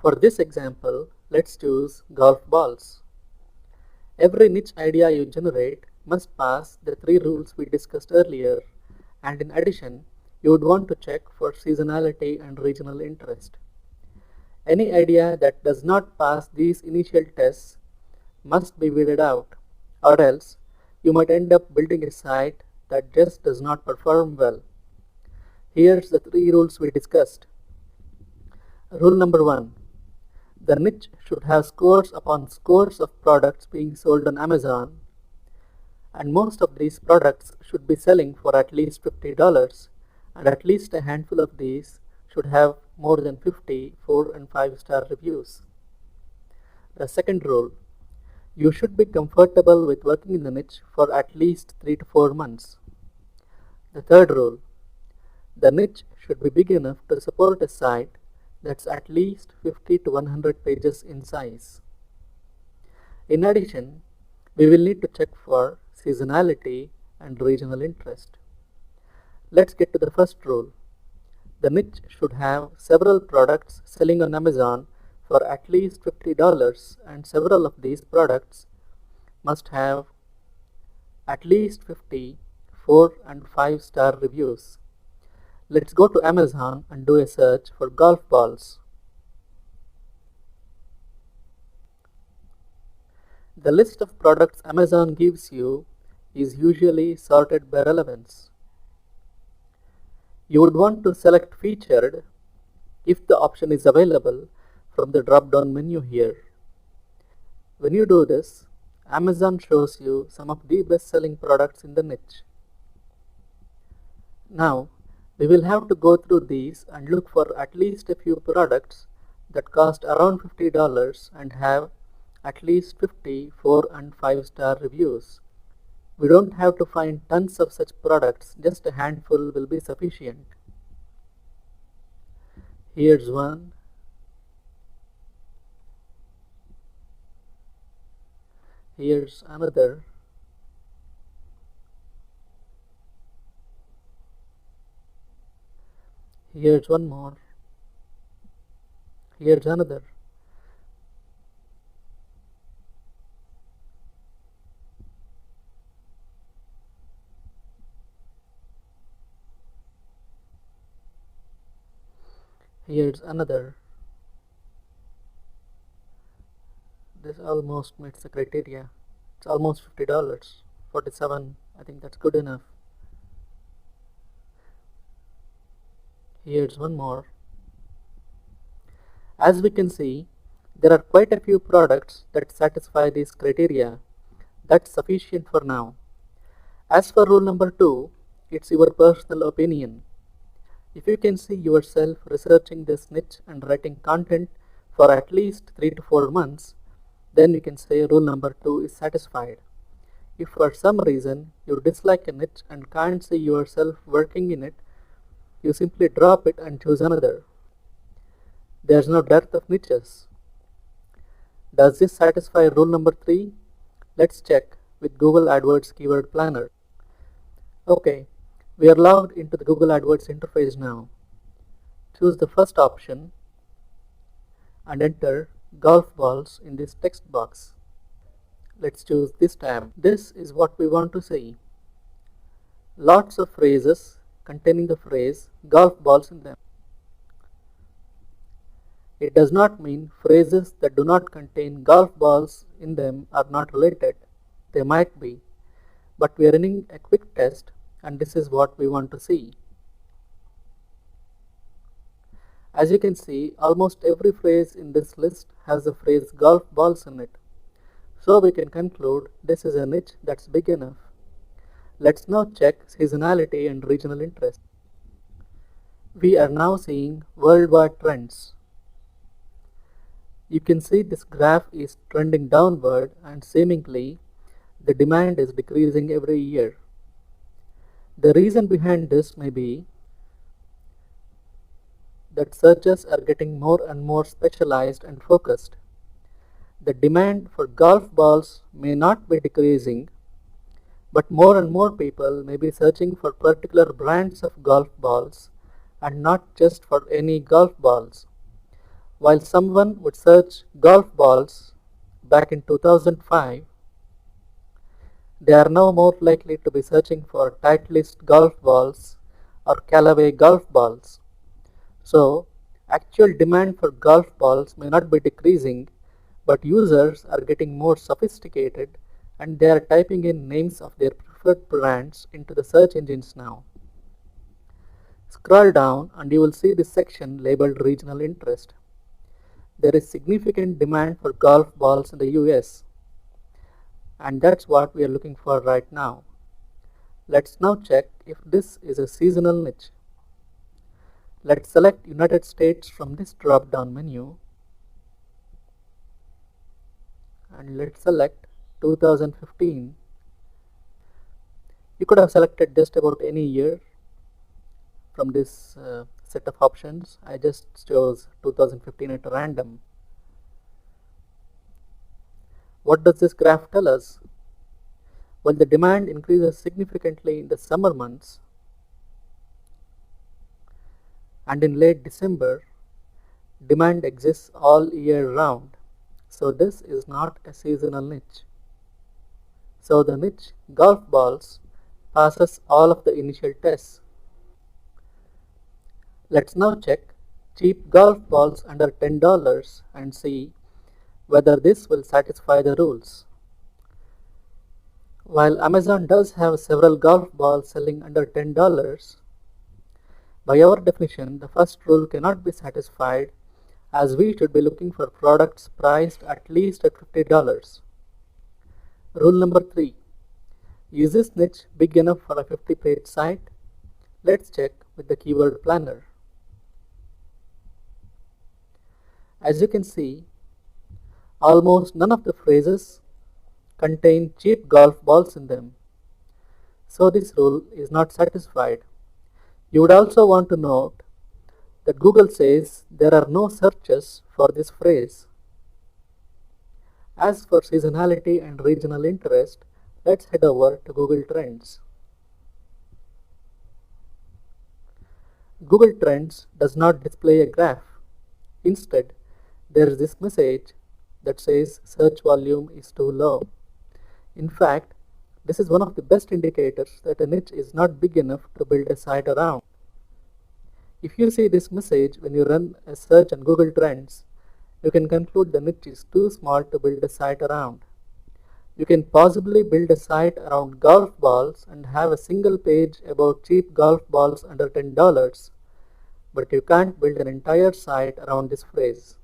For this example, let's choose golf balls. Every niche idea you generate must pass the three rules we discussed earlier, and in addition, you would want to check for seasonality and regional interest. Any idea that does not pass these initial tests must be weeded out, or else you might end up building a site that just does not perform well. Here's the three rules we discussed. Rule number 1. The niche should have scores upon scores of products being sold on Amazon, and most of these products should be selling for at least $50, and at least a handful of these should have more than 50 4 and 5-star reviews. The second rule. You should be comfortable with working in the niche for at least 3 to 4 months. The third rule. The niche should be big enough to support a site that's at least 50 to 100 pages in size. In addition, we will need to check for seasonality and regional interest. Let's get to the first rule. The niche should have several products selling on Amazon for at least $50, and several of these products must have at least 50 4 and 5-star reviews. Let's go to Amazon and do a search for golf balls. The list of products Amazon gives you is usually sorted by relevance. You would want to select featured if the option is available from the drop-down menu here. When you do this, Amazon shows you some of the best-selling products in the niche. Now, we will have to go through these and look for at least a few products that cost around $50 and have at least 50 4 and 5-star reviews. We don't have to find tons of such products, just a handful will be sufficient. Here's one. Here's another. Here's one more. Here's another. Here's another. This almost meets the criteria. It's almost $50. 47, I think that's good enough. Here's one more. As we can see, there are quite a few products that satisfy these criteria. That's sufficient for now. As for rule number 2, it's your personal opinion. If you can see yourself researching this niche and writing content for at least 3 to 4 months, then you can say rule number 2 is satisfied. If for some reason you dislike a niche and can't see yourself working in it, you simply drop it and choose another. There's no dearth of niches. Does this satisfy rule number 3? Let's check with Google AdWords Keyword Planner. Okay, we are logged into the Google AdWords interface now. Choose the first option and enter golf balls in this text box. Let's choose this tab. This is what we want to see. Lots of phrases containing the phrase golf balls in them. It does not mean phrases that do not contain golf balls in them are not related. They might be, but we are running a quick test and this is what we want to see. As you can see, almost every phrase in this list has the phrase golf balls in it. So we can conclude this is a niche that's big enough. Let's now check seasonality and regional interest. We are now seeing worldwide trends. You can see this graph is trending downward and seemingly the demand is decreasing every year. The reason behind this may be that searches are getting more and more specialized and focused. The demand for golf balls may not be decreasing, but more and more people may be searching for particular brands of golf balls and not just for any golf balls. While someone would search golf balls back in 2005, they are now more likely to be searching for Titleist golf balls or Callaway golf balls. So, actual demand for golf balls may not be decreasing, but users are getting more sophisticated and they are typing in names of their preferred brands into the search engines now. Scroll down and you will see this section labeled regional interest. There is significant demand for golf balls in the US, and that's what we are looking for right now. Let's now check if this is a seasonal niche. Let's select United States from this drop down menu and let's select 2015. You could have selected just about any year from this set of options. I just chose 2015 at random. What does this graph tell us? Well, the demand increases significantly in the summer months, and in late December, demand exists all year round. So this is not a seasonal niche. So the niche golf balls passes all of the initial tests. Let's now check cheap golf balls under $10 and see whether this will satisfy the rules. While Amazon does have several golf balls selling under $10, by our definition, the first rule cannot be satisfied as we should be looking for products priced at least at $50. Rule number 3. Is this niche big enough for a 50-page site? Let's check with the keyword planner. As you can see, almost none of the phrases contain cheap golf balls in them. So this rule is not satisfied. You would also want to note that Google says there are no searches for this phrase. As for seasonality and regional interest, let's head over to Google Trends. Google Trends does not display a graph. Instead, there is this message that says search volume is too low. In fact, this is one of the best indicators that a niche is not big enough to build a site around. If you see this message when you run a search on Google Trends, you can conclude the niche is too small to build a site around. You can possibly build a site around golf balls and have a single page about cheap golf balls under $10, but you can't build an entire site around this phrase.